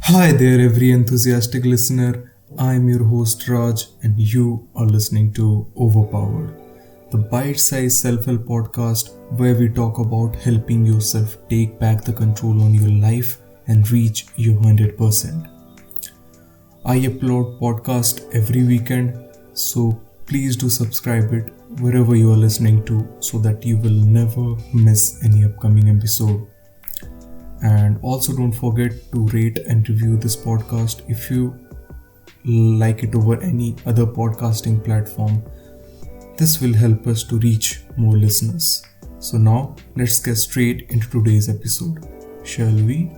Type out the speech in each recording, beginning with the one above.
Hi there, every enthusiastic listener. I'm your host Raj, and you are listening to Overpowered, the bite sized self help podcast where we talk about helping yourself take back the control on your life and reach your 100%. I upload podcast every weekend, so please do subscribe it wherever you are listening to so that you will never miss any upcoming episode. And also don't forget to rate and review this podcast if you like it over any other podcasting platform. This will help us to reach more listeners. So now let's get straight into today's episode, shall we?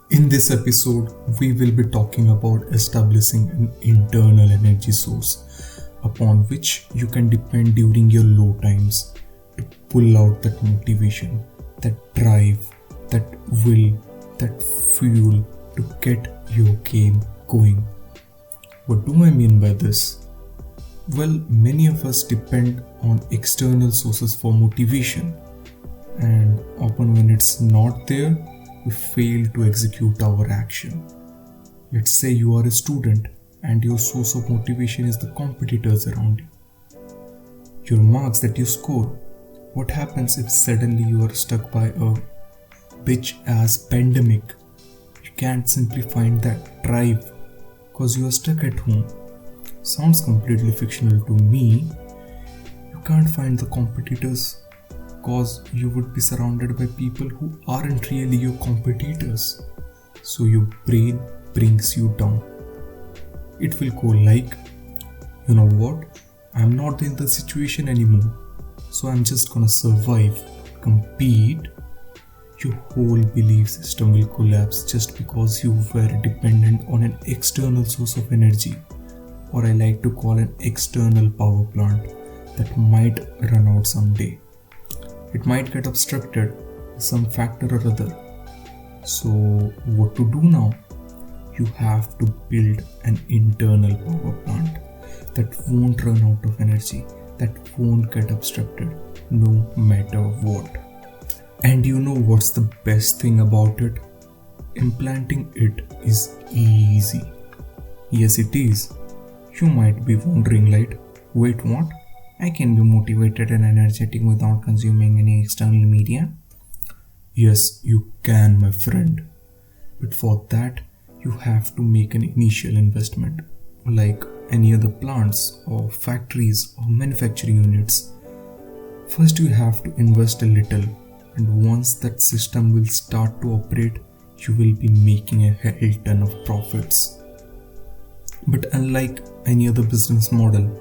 In this episode, we will be talking about establishing an internal energy source upon which you can depend during your low times to pull out that motivation, that drive, that will, that fuel to get your game going. What do I mean by this? Well, many of us depend on external sources for motivation, and often when it's not there, we fail to execute our action. Let's say you are a student and your source of motivation is the competitors around you. Your marks that you score. What happens if suddenly you are stuck by a bitch ass pandemic? You can't simply find that drive because you are stuck at home. Sounds completely fictional to me. You can't find the competitors because you would be surrounded by people who aren't really your competitors. So your brain brings you down. It will go like, you know what? I'm not in the situation anymore. So I'm just gonna survive, compete. Your whole belief system will collapse just because you were dependent on an external source of energy, or I like to call an external power plant that might run out someday. It might get obstructed by some factor or other. So what to do now? You have to build an internal power plant that won't run out of energy, that won't get obstructed no matter what. And you know what's the best thing about it? Implanting it is easy. Yes, it is. You might be wondering like, wait, what? I can be motivated and energetic without consuming any external media? Yes, you can, my friend. But for that, you have to make an initial investment, like any other plants or factories or manufacturing units. First, you have to invest a little. And once that system will start to operate, you will be making a hell ton of profits. But unlike any other business model,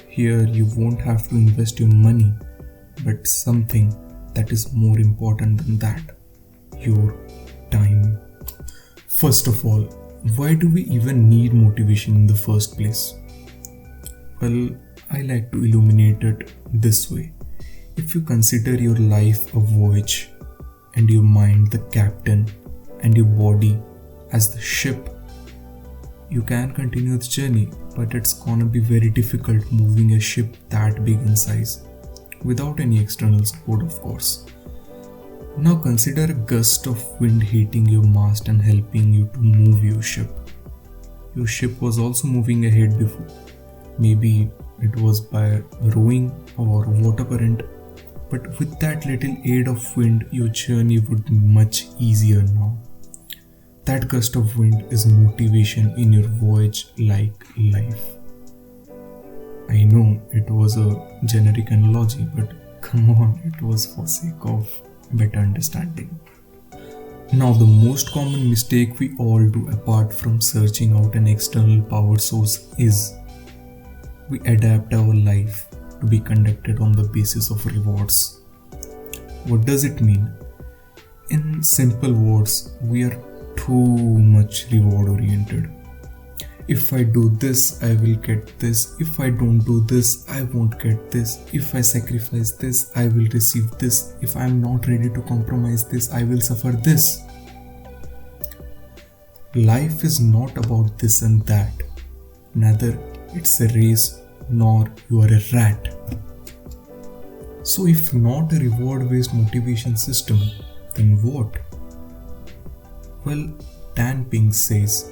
here you won't have to invest your money, but something that is more important than that, your time. First of all, why do we even need motivation in the first place? Well, I like to illuminate it this way. If you consider your life a voyage and your mind the captain and your body as the ship, you can continue the journey, but it's gonna be very difficult moving a ship that big in size without any external support, of course. Now consider a gust of wind hitting your mast and helping you to move your ship. Your ship was also moving ahead before. Maybe it was by rowing or water current. But with that little aid of wind, your journey would be much easier now. That gust of wind is motivation in your voyage like life. I know it was a generic analogy, but come on, it was for sake of better understanding. Now, the most common mistake we all do apart from searching out an external power source is we adapt our life to be conducted on the basis of rewards. What does it mean? In simple words, we are too much reward oriented. If I do this, I will get this. If I don't do this, I won't get this. If I sacrifice this, I will receive this. If I am not ready to compromise this, I will suffer this. Life is not about this and that. Neither it's a race nor you are a rat. So if not a reward-based motivation system, then what? Well, Dan Pink says,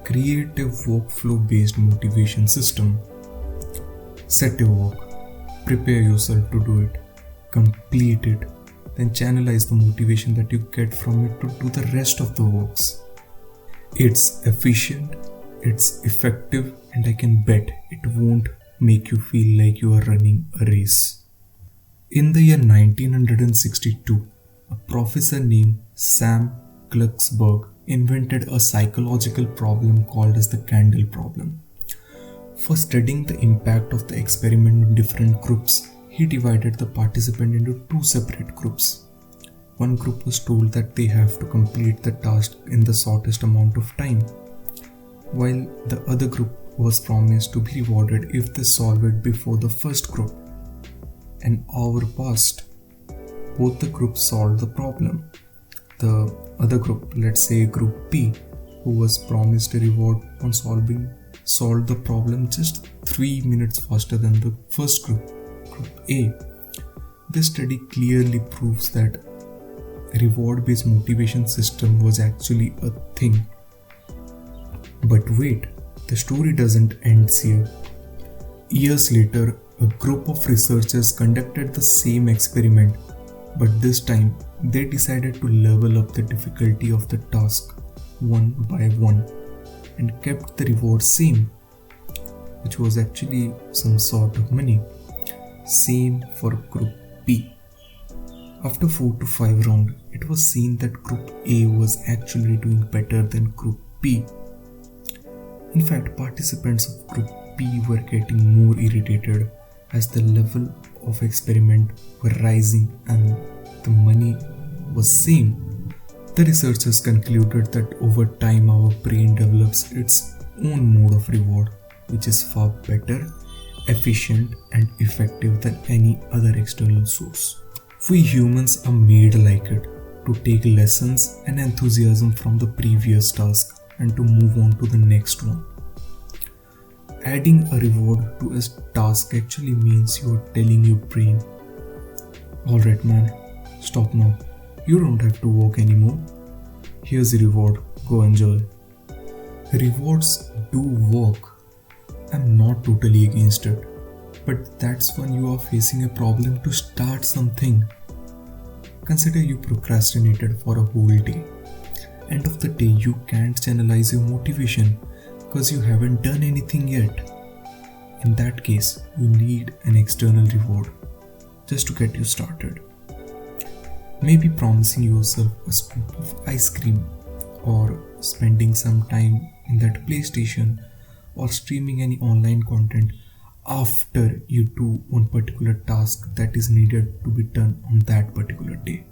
create a workflow-based motivation system. Set a work, prepare yourself to do it, complete it, then channelize the motivation that you get from it to do the rest of the works. It's efficient, it's effective, and I can bet it won't make you feel like you are running a race. In the year 1962, a professor named Sam Kluxberg invented a psychological problem called as the candle problem. For studying the impact of the experiment on different groups, he divided the participants into two separate groups. One group was told that they have to complete the task in the shortest amount of time, while the other group was promised to be rewarded if they solve it before the first group. An hour passed. Both the groups solved the problem. The other group, let's say group B, who was promised a reward on solved the problem just 3 minutes faster than the first group, group A. This study clearly proves that a reward-based motivation system was actually a thing. But wait, the story doesn't end here. Years later, a group of researchers conducted the same experiment, but this time they decided to level up the difficulty of the task one by one and kept the reward same, which was actually some sort of money. Same for group B. After 4 to 5 rounds, it was seen that group A was actually doing better than group B. In fact, participants of group B were getting more irritated as the level of experiment were rising and the money was same. The researchers concluded that over time our brain develops its own mode of reward, which is far better, efficient, and effective than any other external source. We humans are made like it, to take lessons and enthusiasm from the previous task and to move on to the next one. Adding a reward to a task actually means you are telling your brain, alright man, stop now, you don't have to work anymore. Here's a reward, go enjoy. Rewards do work. I'm not totally against it, but that's when you are facing a problem to start something. Consider you procrastinated for a whole day. End of the day, you can't channelize your motivation because you haven't done anything yet. In that case, you need an external reward just to get you started. Maybe promising yourself a scoop of ice cream, or spending some time in that PlayStation, or streaming any online content after you do one particular task that is needed to be done on that particular day.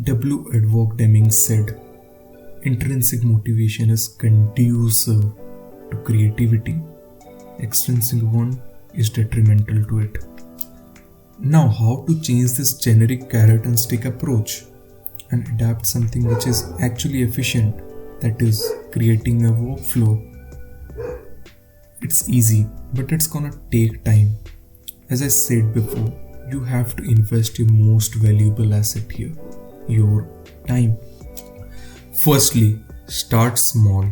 W. Edward Deming said, intrinsic motivation is conducive to creativity. Extrinsic one is detrimental to it. Now, how to change this generic carrot and stick approach and adapt something which is actually efficient, that is, creating a workflow? It's easy, but it's gonna take time. As I said before, you have to invest your most valuable asset here, your time. Firstly, start small.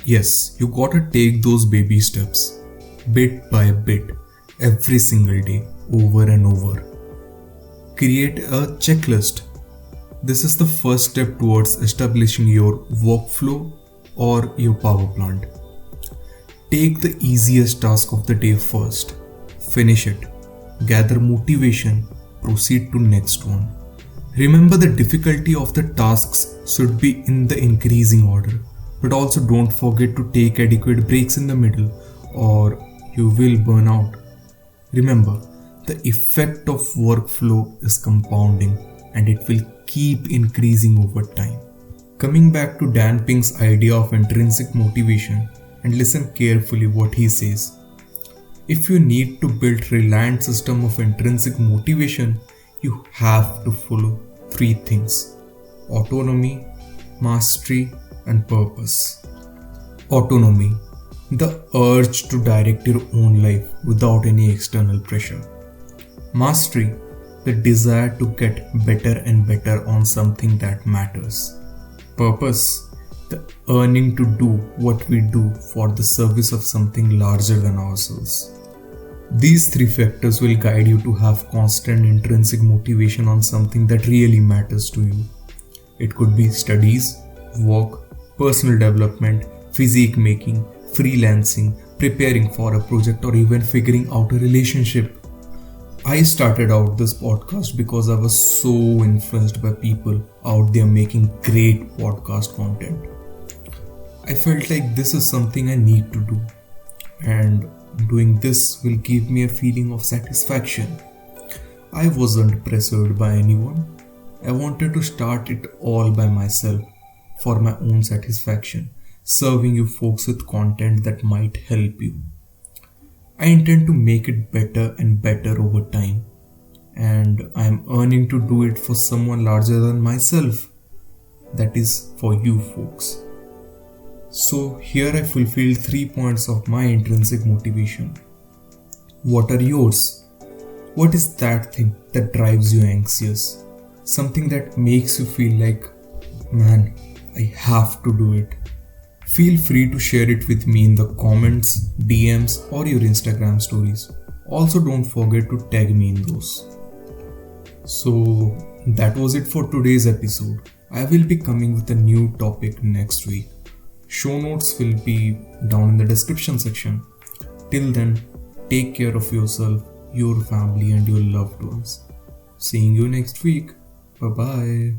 Yes, you gotta take those baby steps, bit by bit, every single day, over and over. Create a checklist. This is the first step towards establishing your workflow or your power plant. Take the easiest task of the day first. Finish it. Gather motivation. Proceed to next one. Remember, the difficulty of the tasks should be in the increasing order. But also don't forget to take adequate breaks in the middle or you will burn out. Remember, the effect of workflow is compounding and it will keep increasing over time. Coming back to Dan Pink's idea of intrinsic motivation, and listen carefully what he says. If you need to build reliant system of intrinsic motivation, you have to follow 3 things: autonomy, mastery, and purpose. Autonomy, the urge to direct your own life without any external pressure. Mastery, the desire to get better and better on something that matters. Purpose, the earning to do what we do for the service of something larger than ourselves. These three factors will guide you to have constant intrinsic motivation on something that really matters to you. It could be studies, work, personal development, physique making, freelancing, preparing for a project, or even figuring out a relationship. I started out this podcast because I was so influenced by people out there making great podcast content. I felt like this is something I need to do, and doing this will give me a feeling of satisfaction. I wasn't pressured by anyone. I wanted to start it all by myself for my own satisfaction, serving you folks with content that might help you. I intend to make it better and better over time, and I am earning to do it for someone larger than myself. That is for you folks. So here I fulfilled 3 points of my intrinsic motivation. What are yours? What is that thing that drives you anxious? Something that makes you feel like, man, I have to do it. Feel free to share it with me in the comments, DMs, or your Instagram stories. Also, don't forget to tag me in those. So, that was it for today's episode. I will be coming with a new topic next week. Show notes will be down in the description section. Till then, take care of yourself, your family, and your loved ones. Seeing you next week. Bye bye.